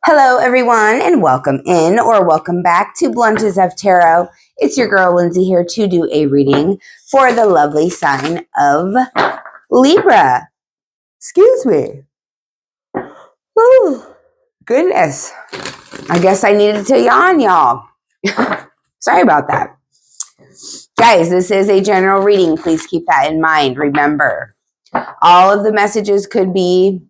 Hello, everyone, and welcome in or welcome back to Blunt as of Tarot. It's your girl, Lindsay, here to do a reading for the lovely sign of Libra. Excuse me. Oh, goodness. I guess I needed to yawn, y'all. Sorry about that. Guys, this is a general reading. Please keep that in mind. Remember, all of the messages could be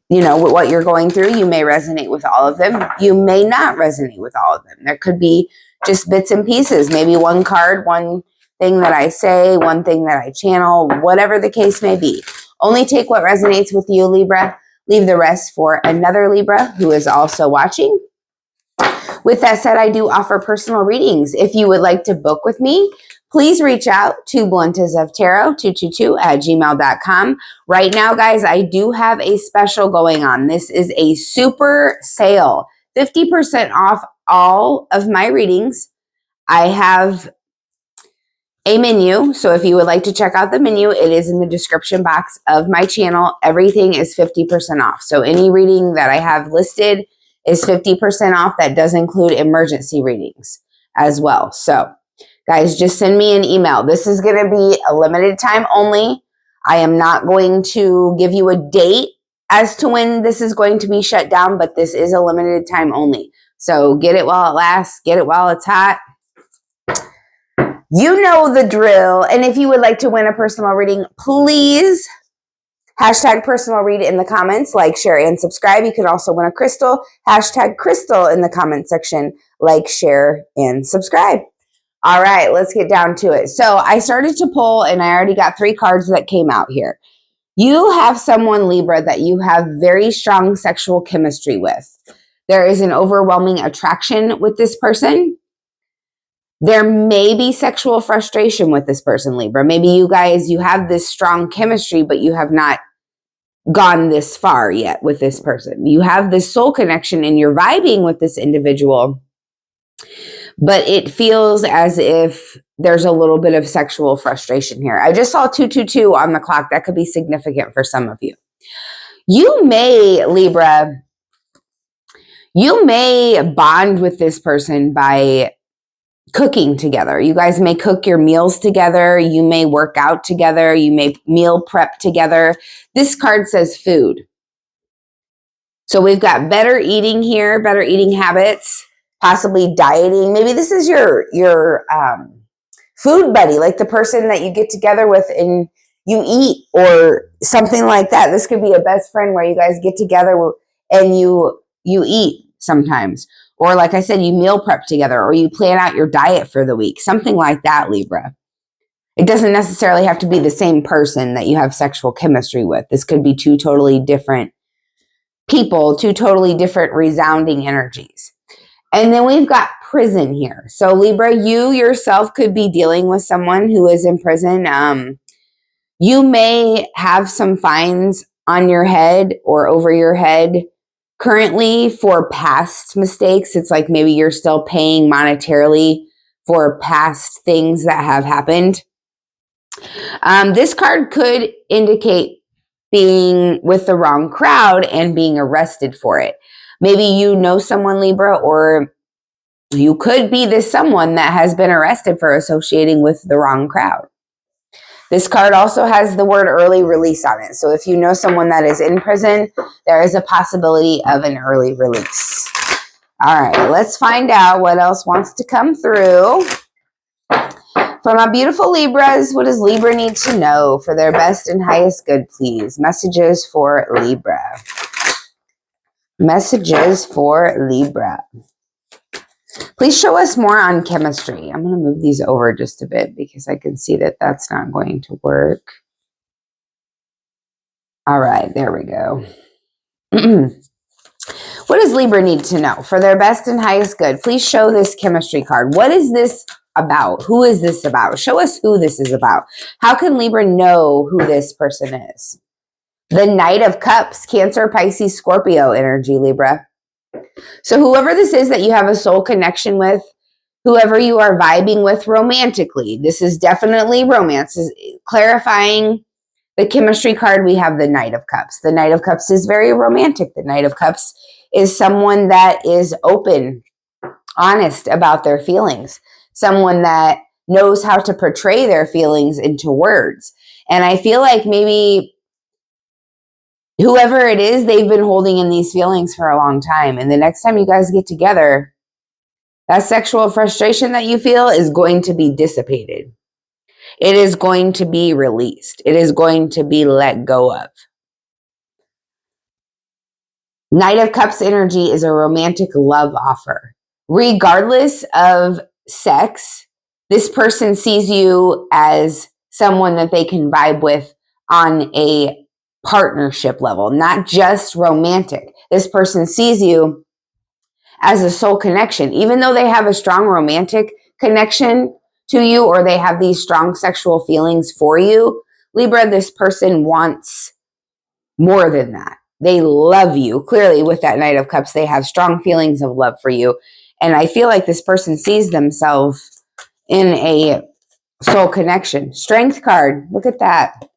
what you're going through. You may resonate with all of them. You may not resonate with all of them. There could be just bits and pieces. Maybe one card, one thing that I say, one thing that I channel, whatever the case may be. Only take what resonates with you, Libra. Leave the rest for another Libra who is also watching. With that said, I do offer personal readings. If you would like to book with me, please reach out to bluntasoftarot222@gmail.com. Right now, guys, I do have a special going on. This is a super sale, 50% off all of my readings. I have a menu, so if you would like to check out the menu, it is in the description box of my channel. Everything is 50% off. So any reading that I have listed is 50% off. That does include emergency readings as well. So guys, just send me an email. This is going to be a limited time only. I am not going to give you a date as to when this is going to be shut down, but this is a limited time only. So get it while it lasts. Get it while it's hot. You know the drill. And if you would like to win a personal reading, please hashtag personal read in the comments, like, share, and subscribe. You can also win a crystal. Hashtag crystal in the comment section, like, share, and subscribe. All right, let's get down to it. So I started to pull and I already got 3 cards that came out here. You have someone, Libra, that you have very strong sexual chemistry with. There is an overwhelming attraction with this person. There may be sexual frustration with this person, Libra. Maybe you have this strong chemistry, but you have not gone this far yet with this person. You have this soul connection and you're vibing with this individual, but it feels as if there's a little bit of sexual frustration here. I just saw 222 on the clock. That could be significant for some of you. You may, Libra, you may bond with this person by cooking together. You guys may cook your meals together. You may work out together. You may meal prep together. This card says food. So we've got better eating here, better eating habits, possibly dieting. Maybe this is your food buddy, like the person that you get together with and you eat or something like that. This could be a best friend where you guys get together and you eat sometimes. Or like I said, you meal prep together or you plan out your diet for the week. Something like that, Libra. It doesn't necessarily have to be the same person that you have sexual chemistry with. This could be 2 totally different people, 2 totally different resounding energies. And then we've got prison here. So Libra, you yourself could be dealing with someone who is in prison. You may have some fines on your head or over your head currently for past mistakes. It's like maybe you're still paying monetarily for past things that have happened. This card could indicate being with the wrong crowd and being arrested for it. Maybe you know someone, Libra, or you could be this someone that has been arrested for associating with the wrong crowd. This card also has the word early release on it. So if you know someone that is in prison, there is a possibility of an early release. All right, let's find out what else wants to come through. For my beautiful Libras, what does Libra need to know for their best and highest good, please? Messages for Libra. Messages for Libra. Please show us more on chemistry. I'm going to move these over just a bit because I can see that that's not going to work. All right, there we go. What does Libra need to know for their best and highest good? Please show this chemistry card. What is this about? Who is this about? Show us who this is about. How can Libra know who this person is? The Knight of Cups, Cancer, Pisces, Scorpio energy, Libra. So whoever this is that you have a soul connection with, whoever you are vibing with romantically, this is definitely romance. This is clarifying The chemistry card, we have the Knight of Cups. The Knight of Cups is very romantic. The Knight of Cups is someone that is open, honest about their feelings, someone that knows how to portray their feelings into words. And I feel like maybe whoever it is, they've been holding in these feelings for a long time. And the next time you guys get together, that sexual frustration that you feel is going to be dissipated. It is going to be released. It is going to be let go of. Knight of Cups energy is a romantic love offer. Regardless of sex, this person sees you as someone that they can vibe with on a partnership level, not just romantic. This person sees you as a soul connection. Even though they have a strong romantic connection to you, or they have these strong sexual feelings for you, Libra, this person wants more than that. They love you. Clearly, with that Knight of Cups, they have strong feelings of love for you. And I feel like this person sees themselves in a soul connection. Strength card. Look at that.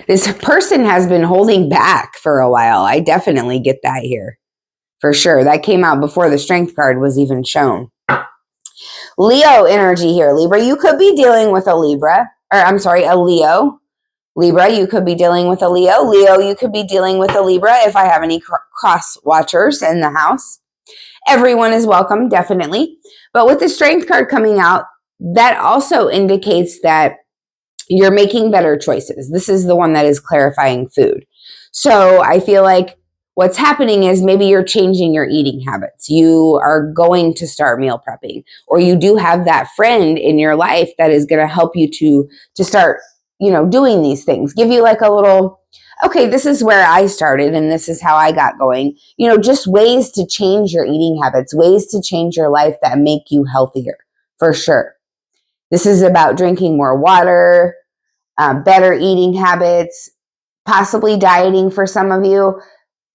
This person has been holding back for a while. I definitely get that here. For sure. That came out before the Strength card was even shown. Leo energy here, Libra. You could be dealing with a Libra. Or, I'm sorry, a Leo. Libra, you could be dealing with a Leo. Leo, you could be dealing with a Libra if I have any cross watchers in the house. Everyone is welcome, definitely. But with the Strength card coming out, that also indicates that you're making better choices. This is the one that is clarifying food. So I feel like what's happening is maybe you're changing your eating habits. You are going to start meal prepping, or you do have that friend in your life that is going to help you to start, doing these things. Give you like a little, okay, this is where I started and this is how I got going. Just ways to change your eating habits, ways to change your life that make you healthier, for sure. This is about drinking more water, better eating habits, possibly dieting for some of you.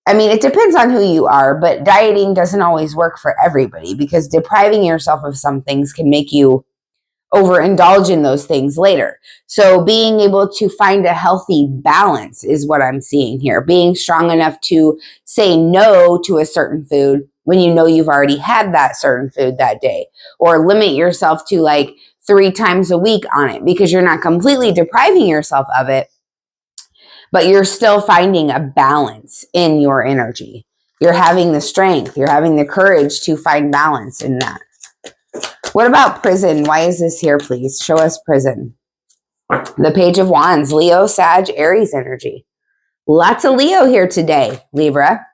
I mean, it depends on who you are, but dieting doesn't always work for everybody, because depriving yourself of some things can make you overindulge in those things later. So being able to find a healthy balance is what I'm seeing here. Being strong enough to say no to a certain food when you know you've already had that certain food that day, or limit yourself to like 3 times a week on it, because you're not completely depriving yourself of it, but you're still finding a balance in your energy. You're having the strength, you're having the courage to find balance in that. What about prison? Why is this here, please? Show us prison. The Page of Wands, Leo, Sag, Aries energy. Lots of Leo here today, Libra.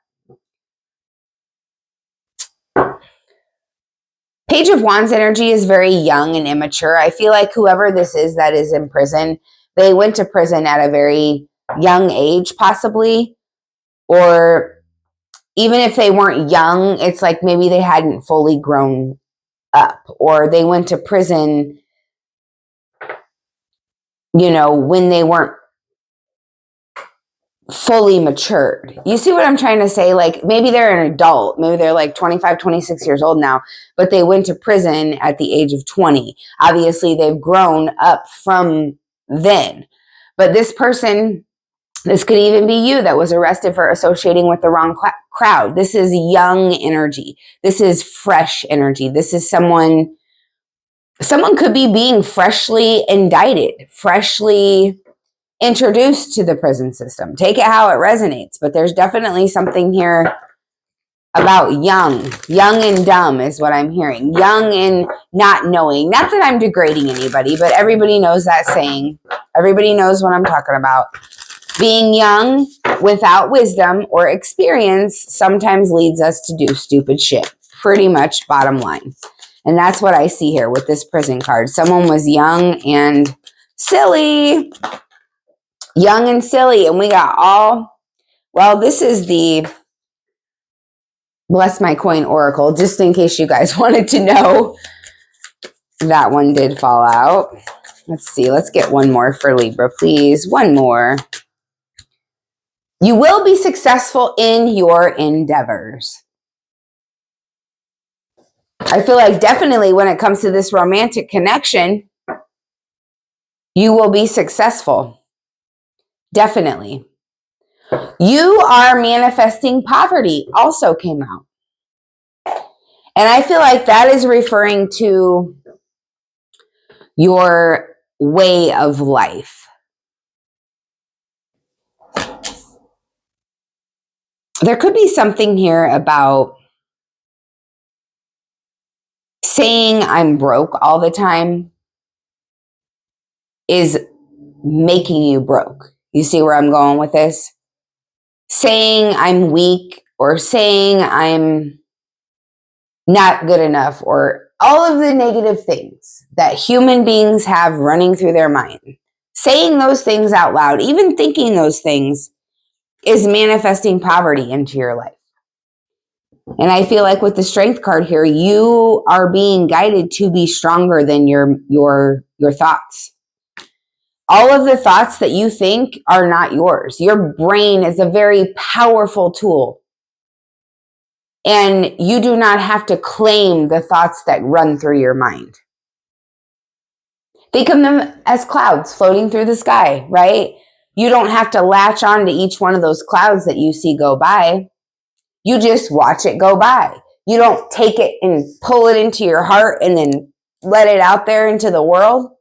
Page of Wands energy is very young and immature. I feel like whoever this is that is in prison, they went to prison at a very young age, possibly. Or even if they weren't young, it's like maybe they hadn't fully grown up, or they went to prison, when they weren't fully matured. You see what I'm trying to say? Like maybe they're an adult, maybe they're like 25, 26 years old now, but they went to prison at the age of 20. Obviously, they've grown up from then. But this person, this could even be you that was arrested for associating with the wrong crowd. This is young energy. This is fresh energy. This is someone could be being freshly indicted, freshly introduced to the prison system. Take it how it resonates, but there's definitely something here about young and dumb is what I'm hearing. Young and not knowing. Not that I'm degrading anybody, but everybody knows that saying. Everybody knows what I'm talking about. Being young without wisdom or experience sometimes leads us to do stupid shit. Pretty much bottom line. And that's what I see here with this prison card. Someone was young and silly. Young and silly. And we got this is the Bless My Coin Oracle, just in case you guys wanted to know. That one did fall out. Let's see. Let's get one more for Libra, please. One more. You will be successful in your endeavors. I feel like definitely when it comes to this romantic connection, You will be successful. Definitely. You are manifesting poverty also came out. And I feel like that is referring to your way of life. There could be something here about saying I'm broke all the time is making you broke. You see where I'm going with this? Saying I'm weak or saying I'm not good enough or all of the negative things that human beings have running through their mind. Saying those things out loud, even thinking those things, is manifesting poverty into your life. And I feel like with the strength card here, you are being guided to be stronger than your thoughts. All of the thoughts that you think are not yours. Your brain is a very powerful tool. And you do not have to claim the thoughts that run through your mind. Think of them as clouds floating through the sky, right? You don't have to latch on to each one of those clouds that you see go by. You just watch it go by. You don't take it and pull it into your heart and then let it out there into the world.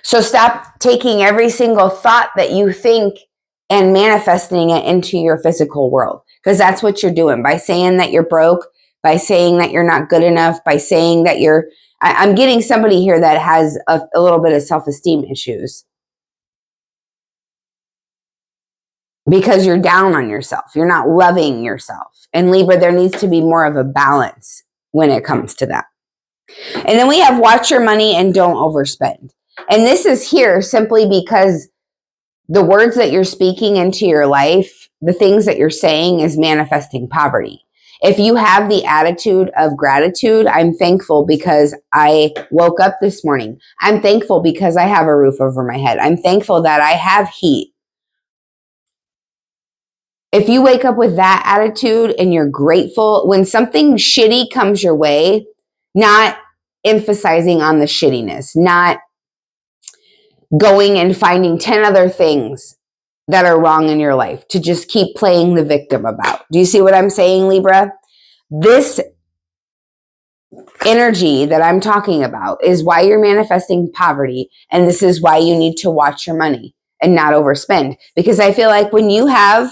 So stop taking every single thought that you think and manifesting it into your physical world, because that's what you're doing by saying that you're broke, by saying that you're not good enough, by saying that I'm getting somebody here that has a little bit of self-esteem issues because you're down on yourself. You're not loving yourself. And Libra, there needs to be more of a balance when it comes to that. And then we have watch your money and don't overspend. And this is here simply because the words that you're speaking into your life, the things that you're saying is manifesting poverty. If you have the attitude of gratitude, I'm thankful because I woke up this morning. I'm thankful because I have a roof over my head. I'm thankful that I have heat. If you wake up with that attitude and you're grateful, when something shitty comes your way, not emphasizing on the shittiness, not going and finding 10 other things that are wrong in your life to just keep playing the victim about. Do you see what I'm saying, Libra? This energy that I'm talking about is why you're manifesting poverty, and this is why you need to watch your money and not overspend. Because I feel like when you have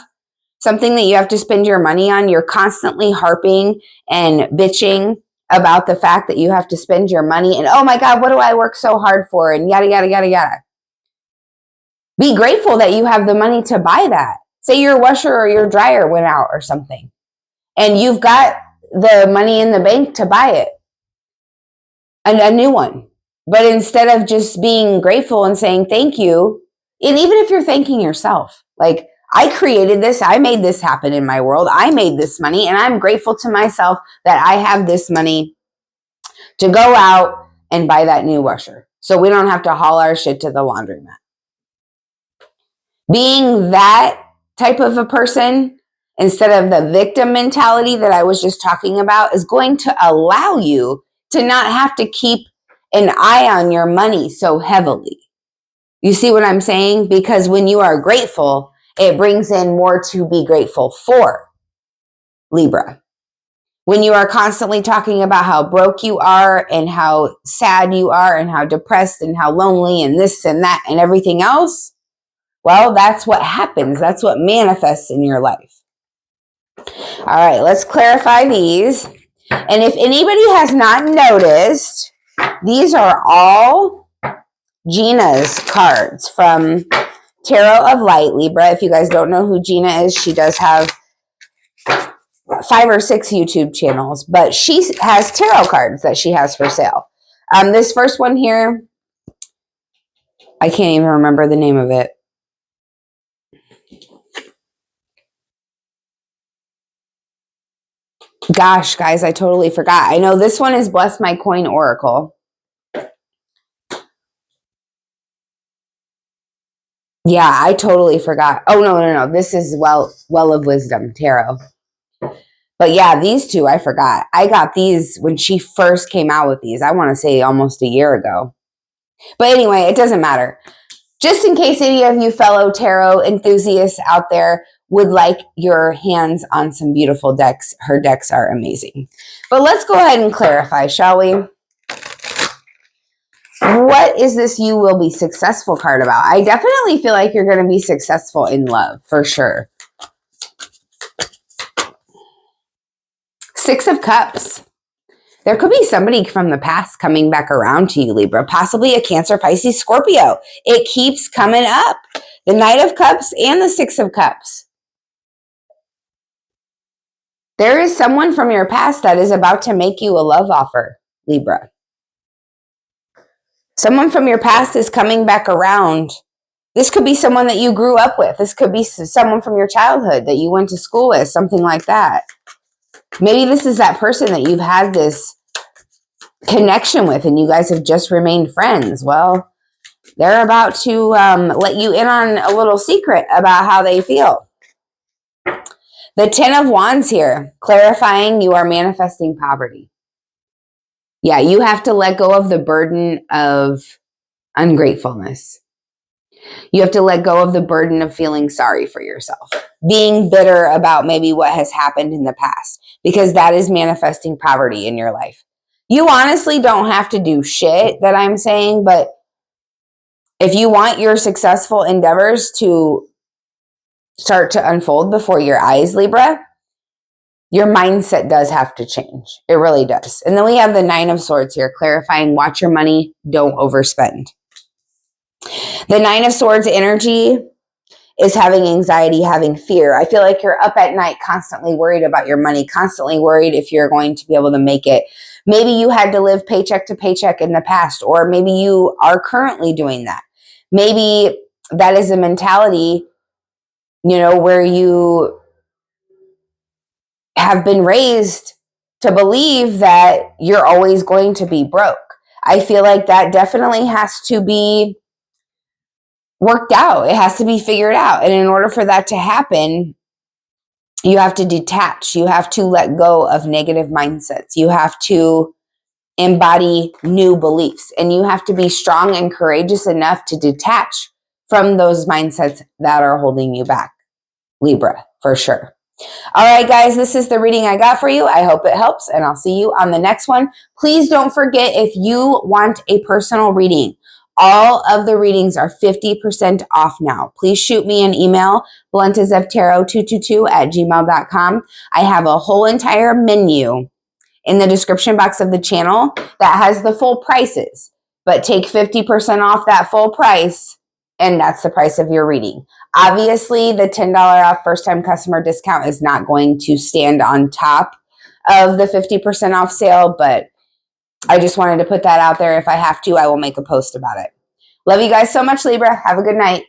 something that you have to spend your money on, you're constantly harping and bitching about the fact that you have to spend your money and, oh my God, what do I work so hard for? And yada, yada, yada, yada. Be grateful that you have the money to buy that. Say your washer or your dryer went out or something, and you've got the money in the bank to buy it, a new one. But instead of just being grateful and saying thank you, and even if you're thanking yourself, like, I created this, I made this happen in my world, I made this money, and I'm grateful to myself that I have this money to go out and buy that new washer so we don't have to haul our shit to the laundromat. Being that type of a person instead of the victim mentality that I was just talking about is going to allow you to not have to keep an eye on your money so heavily. You see what I'm saying? Because when you are grateful, it brings in more to be grateful for, Libra. When you are constantly talking about how broke you are and how sad you are and how depressed and how lonely and this and that and everything else, well, that's what happens. That's what manifests in your life. All right, let's clarify these. And if anybody has not noticed, these are all Gina's cards from Tarot of Light, Libra. If you guys don't know who Gina is, she does have 5 or 6 YouTube channels, but she has tarot cards that she has for sale. This first one here, I can't even remember the name of it. Gosh, guys, I totally forgot. I know this one is Bless My Coin Oracle. Yeah, I totally forgot. Oh, no. This is Well of Wisdom Tarot. But yeah, these two, I forgot. I got these when she first came out with these. I want to say almost a year ago. But anyway, it doesn't matter. Just in case any of you fellow tarot enthusiasts out there would like your hands on some beautiful decks, her decks are amazing. But let's go ahead and clarify, shall we? What is this you will be successful card about? I definitely feel like you're going to be successful in love, for sure. Six of Cups. There could be somebody from the past coming back around to you, Libra, possibly a Cancer, Pisces, Scorpio. It keeps coming up. The Knight of Cups and the Six of Cups. There is someone from your past that is about to make you a love offer, Libra. Someone from your past is coming back around. This could be someone that you grew up with. This could be someone from your childhood that you went to school with, something like that. Maybe this is that person that you've had this connection with and you guys have just remained friends. Well, they're about to let you in on a little secret about how they feel. The Ten of Wands here, clarifying you are manifesting poverty. Yeah, you have to let go of the burden of ungratefulness. You have to let go of the burden of feeling sorry for yourself, being bitter about maybe what has happened in the past, because that is manifesting poverty in your life. You honestly don't have to do shit that I'm saying, but if you want your successful endeavors to start to unfold before your eyes, Libra, your mindset does have to change. It really does. And then we have the Nine of Swords here, clarifying, watch your money, don't overspend. The Nine of Swords energy is having anxiety, having fear. I feel like you're up at night constantly worried about your money, constantly worried if you're going to be able to make it. Maybe you had to live paycheck to paycheck in the past, or maybe you are currently doing that. Maybe that is a mentality, where you have been raised to believe that you're always going to be broke. I feel like that definitely has to be worked out. It has to be figured out. And in order for that to happen, you have to detach. You have to let go of negative mindsets. You have to embody new beliefs. And you have to be strong and courageous enough to detach from those mindsets that are holding you back. Libra, for sure. All right, guys, this is the reading I got for you. I hope it helps, and I'll see you on the next one. Please don't forget, if you want a personal reading, all of the readings are 50% off now. Please shoot me an email, bluntazoftarot222@gmail.com. I have a whole entire menu in the description box of the channel that has the full prices, but take 50% off that full price, and that's the price of your reading. Obviously, the $10 off first-time customer discount is not going to stand on top of the 50% off sale, but I just wanted to put that out there. If I have to, I will make a post about it. Love you guys so much, Libra. Have a good night.